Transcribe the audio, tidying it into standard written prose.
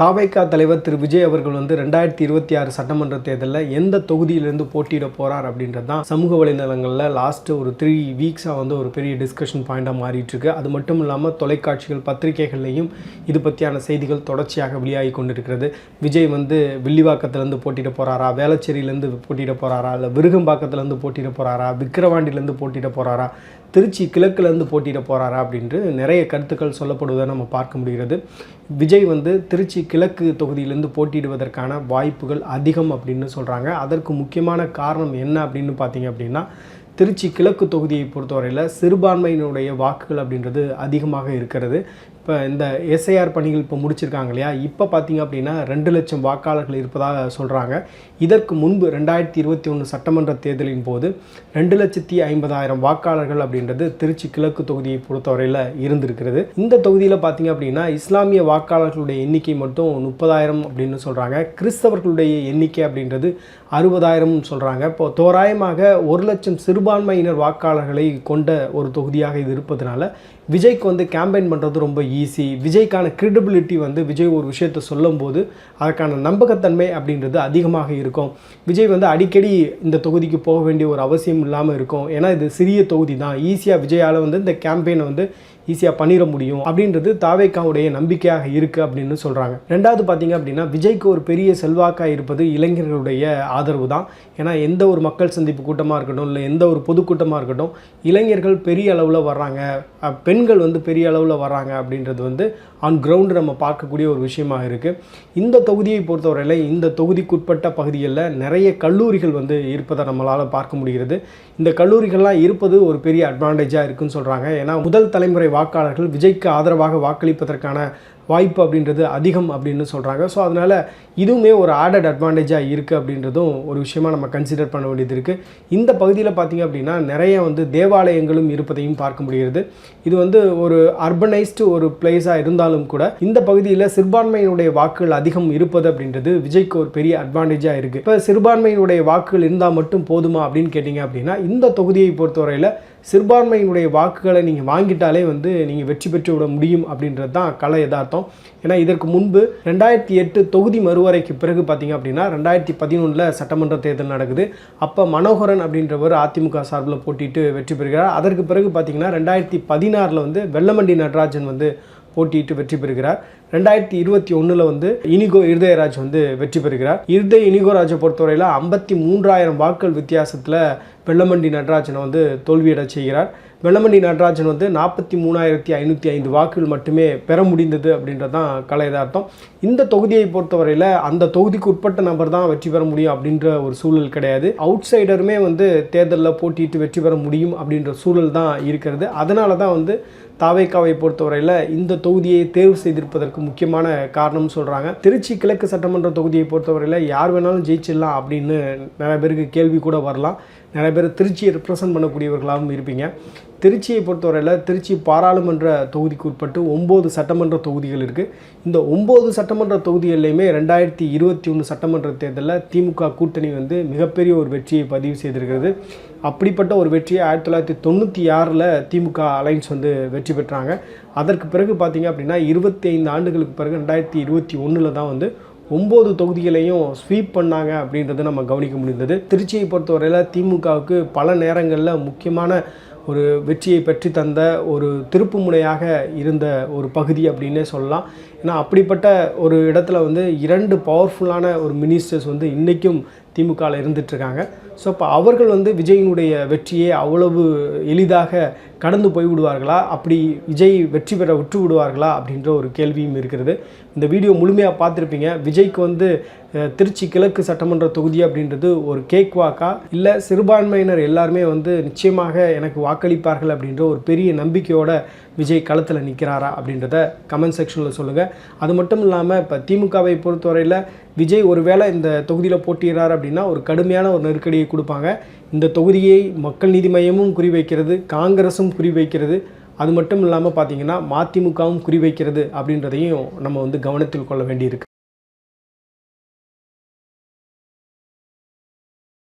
தாவேகா தலைவர் திரு விஜய் அவர்கள் வந்து 2026 சட்டமன்ற தேர்தலில் எந்த தொகுதியிலிருந்து போட்டியிட போகிறார் அப்படின்றது தான் சமூக வலைதளங்களில் லாஸ்ட்டு ஒரு 3 வீக்ஸாக வந்து ஒரு பெரிய டிஸ்கஷன் பாயிண்டாக மாறிட்டுருக்கு. அது மட்டும் இல்லாமல் தொலைக்காட்சிகள் பத்திரிகைகள்லையும் இது பற்றியான செய்திகள் தொடர்ச்சியாக வெளியாகி கொண்டிருக்கிறது. விஜய் வந்து வில்லிவாக்கத்துலேருந்து போட்டியிட போகிறாரா, வேளச்சேரியிலேருந்து போட்டியிட போகிறாரா, இல்லை விருகம்பாக்கத்துலேருந்து போட்டியிட போகிறாரா, விக்கிரவாண்டியிலேருந்து போட்டியிட போகிறாரா, திருச்சி கிழக்குலேருந்து போட்டியிட போகிறாரா அப்படின்ட்டு நிறைய கருத்துக்கள் சொல்லப்படுவதை நம்ம பார்க்க முடிகிறது. விஜய் வந்து திருச்சி கிழக்கு தொகுதியிலேருந்து போட்டியிடுவதற்கான வாய்ப்புகள் அதிகம் அப்படின்னு சொல்கிறாங்க. அதற்கு முக்கியமான காரணம் என்ன அப்படின்னு பார்த்தீங்க அப்படின்னா, திருச்சி கிழக்கு தொகுதியை பொறுத்தவரையில் சிறுபான்மையினுடைய வாக்குகள் அப்படின்றது அதிகமாக இருக்கிறது. இப்போ இந்த எஸ்ஐஆர் பணிகள் இப்போ முடிச்சிருக்காங்க இல்லையா, இப்போ பார்த்தீங்க அப்படின்னா 2 லட்சம் வாக்காளர்கள் இருப்பதாக சொல்கிறாங்க. இதற்கு முன்பு 2021 சட்டமன்ற தேர்தலின் போது 2,50,000 வாக்காளர்கள் அப்படின்றது திருச்சி கிழக்கு தொகுதியை பொறுத்தவரையில் இருந்திருக்கிறது. இந்த தொகுதியில் பார்த்தீங்க அப்படின்னா இஸ்லாமிய வாக்காளர்களுடைய எண்ணிக்கை மட்டும் 30,000 அப்படின்னு சொல்கிறாங்க. கிறிஸ்தவர்களுடைய எண்ணிக்கை அப்படின்றது 60,000 சொல்கிறாங்க. இப்போ தோராயமாக 1 லட்சம் சிறுபான்மையினர் வாக்காளர்களை கொண்ட ஒரு தொகுதியாக இது இருப்பதனால விஜய்க்கு வந்து கேம்பெயின் பண்ணுறது ரொம்ப ஈஸி. விஜய்க்கான கிரெடிபிலிட்டி வந்து விஜய் ஒரு விஷயத்தை சொல்லும்போது அதற்கான நம்பகத்தன்மை அப்படின்றது அதிகமாக இருக்கும். விஜய் வந்து அடிக்கடி இந்த தொகுதிக்கு போக வேண்டிய ஒரு அவசியம் இல்லாமல் இருக்கும். ஏன்னா இது சிறிய தொகுதி தான், ஈஸியாக விஜயால் வந்து இந்த கேம்பெயினை வந்து ஈஸியாக பண்ணிட முடியும் அப்படின்றது தாவேக்காவுடைய நம்பிக்கையாக இருக்குது அப்படின்னு சொல்கிறாங்க. ரெண்டாவது பார்த்தீங்க அப்படின்னா விஜய்க்கு ஒரு பெரிய செல்வாக்காக இருப்பது இளைஞர்களுடைய ஆதரவு தான். ஏன்னா எந்த ஒரு மக்கள் சந்திப்பு கூட்டமாக இருக்கட்டும், இல்லை எந்த ஒரு பொதுக்கூட்டமாக இருக்கட்டும், இளைஞர்கள் பெரிய அளவில் வர்றாங்க, பெண்கள் வந்து பெரிய அளவில் வர்றாங்க அப்படின்றது வந்து ஆன் கிரவுண்டு நம்ம பார்க்கக்கூடிய ஒரு விஷயமாக இருக்குது. இந்த தொகுதியை பொறுத்தவரையில் இந்த தொகுதிக்குட்பட்ட பகுதிகளில் நிறைய கல்லூரிகள் வந்து இருப்பதை நம்மளால் பார்க்க முடிகிறது. இந்த கல்லூரிகள்லாம் இருப்பது ஒரு பெரிய அட்வான்டேஜாக இருக்குதுன்னு சொல்கிறாங்க. ஏன்னா முதல் தலைமுறை வாக்காளர்கள் விஜய்க்கு ஆதரவாக வாக்களிப்பதற்கான வாய்ப்பு அப்படின்றது அதிகம் அப்படின்னு சொல்கிறாங்க. ஸோ அதனால் இதுவுமே ஒரு ஆடட் அட்வான்டேஜாக இருக்குது அப்படின்றதும் ஒரு விஷயமாக நம்ம கன்சிடர் பண்ண வேண்டியது இருக்குது. இந்த பகுதியில் பார்த்திங்க அப்படின்னா நிறைய வந்து தேவாலயங்களும் இருப்பதையும் பார்க்க முடிகிறது. இது வந்து ஒரு அர்பனைஸ்டு ஒரு பிளேஸாக இருந்தாலும் கூட இந்த பகுதியில் சிறுபான்மையினுடைய வாக்குகள் அதிகம் இருப்பது அப்படின்றது விஜய்க்கு ஒரு பெரிய அட்வான்டேஜாக இருக்குது. இப்போ சிறுபான்மையினுடைய வாக்குகள் இருந்தால் மட்டும் போதுமா அப்படின்னு கேட்டிங்க அப்படின்னா இந்த தொகுதியை பொறுத்தவரையில் சிறுபான்மையினுடைய வாக்குகளை நீங்கள் வாங்கிட்டாலே வந்து நீங்கள் வெற்றி பெற்று விட முடியும் அப்படின்றது தான் கலை யதார்த்தம். ஏன்னா இதற்கு முன்பு 2008 தொகுதி மறுவரைக்கு பிறகு பார்த்தீங்க அப்படின்னா 2011 சட்டமன்ற தேர்தல் நடக்குது. அப்போ மனோகரன் அப்படின்றவர் அதிமுக சார்பில் போட்டிட்டு வெற்றி பெறுகிறார். அதற்கு பிறகு பார்த்தீங்கன்னா 2016 வந்து வெல்லமண்டி நடராஜன் வந்து போட்டியிட்டு வெற்றி பெறுகிறார். 2021 வந்து இனிகோ இருதயராஜ் வந்து வெற்றி பெறுகிறார். இனிகோராஜை பொறுத்தவரையில் 53,000 வாக்குகள் வித்தியாசத்தில் வெல்லமண்டி நடராஜனை வந்து தோல்வியடை செய்கிறார். வெல்லமண்டி நடராஜன் வந்து 43,505 வாக்குகள் மட்டுமே பெற முடிந்தது அப்படின்றது தான் கலை யதார்த்தம். இந்த தொகுதியை பொறுத்தவரையில் அந்த தொகுதிக்கு உட்பட்ட நபர் தான் வெற்றி பெற முடியும் அப்படின்ற ஒரு சூழல் கிடையாது. அவுட் சைடருமே வந்து தேர்தலில் போட்டியிட்டு வெற்றி பெற முடியும் அப்படின்ற சூழல் தான் இருக்கிறது. அதனால தான் வந்து தாவேக்காவை பொறுத்தவரையில் இந்த தொகுதியை தேர்வு செய்திருப்பதற்கு முக்கியமான காரணம் சொல்கிறாங்க. திருச்சி கிழக்கு சட்டமன்ற தொகுதியை பொறுத்தவரையில் யார் வேணாலும் ஜெயிச்சிடலாம் அப்படின்னு நிறைய பேருக்கு கேள்வி கூட வரலாம். நிறைய பேர் திருச்சியை ரெப்ரசன்ட் பண்ணக்கூடியவர்களாகவும் இருப்பீங்க. திருச்சியை பொறுத்தவரையில் திருச்சி பாராளுமன்ற தொகுதிக்கு உட்பட்டு 9 சட்டமன்ற தொகுதிகள் இருக்குது. இந்த 9 சட்டமன்ற தொகுதிகளிலையுமே 2021 சட்டமன்ற தேர்தலில் திமுக கூட்டணி வந்து மிகப்பெரிய ஒரு வெற்றியை பதிவு செய்திருக்கிறது. அப்படிப்பட்ட ஒரு வெற்றியை 1996 திமுக அலைன்ஸ் வந்து வெற்றி பெற்றாங்க. அதற்கு பிறகு பார்த்திங்க அப்படின்னா 25 ஆண்டுகளுக்கு பிறகு 2021 தான் வந்து 9 தொகுதிகளையும் ஸ்வீப் பண்ணாங்க அப்படின்றது நம்ம கவனிக்க முடிந்தது. திருச்சியை பொறுத்தவரையில் திமுகவுக்கு பல நேரங்களில் முக்கியமான ஒரு வெற்றியை பெற்று தந்த ஒரு திருப்பு முனையாக இருந்த ஒரு பகுதி அப்படின்னே சொல்லலாம். ஏன்னா அப்படிப்பட்ட ஒரு இடத்துல வந்து 2 பவர்ஃபுல்லான ஒரு மினிஸ்டர்ஸ் வந்து இன்றைக்கும் திமுகவில் இருந்துகிட்ருக்காங்க. ஸோ அப்போ அவர்கள் வந்து விஜயினுடைய வெற்றியை அவ்வளவு எளிதாக கடந்து போய்விடுவார்களா, அப்படி விஜய் வெற்றி பெற விட்டு விடுவார்களா அப்படின்ற ஒரு கேள்வியும் இருக்கிறது. இந்த வீடியோ முழுமையாக பார்த்துருப்பீங்க. விஜய்க்கு வந்து திருச்சி கிழக்கு சட்டமன்ற தொகுதி அப்படின்றது ஒரு கேக் வாக்கா, இல்லை சிறுபான்மையினர் எல்லாருமே வந்து நிச்சயமாக எனக்கு வாக்களிப்பார்கள் அப்படின்ற ஒரு பெரிய நம்பிக்கையோட விஜய் களத்தில் நிற்கிறாரா அப்படின்றத கமெண்ட் செக்ஷனில் சொல்லுங்கள். அது மட்டும் இல்லாமல் இப்போ திமுகவை பொறுத்தவரையில் விஜய் ஒருவேளை இந்த தொகுதியில் போட்டியிடுறார் அப்படின்னா ஒரு கடுமையான ஒரு நெருக்கடியை கொடுப்பாங்க. இந்த தொகுதியை மக்கள் நீதி மையமும் குறிவைக்கிறது, காங்கிரஸும் குறிவைக்கிறது, அது மட்டும் இல்லாமல் பார்த்தீங்கன்னா மதிமுகவும் குறிவைக்கிறது அப்படின்றதையும் நம்ம வந்து கவனத்தில் கொள்ள வேண்டியிருக்கு.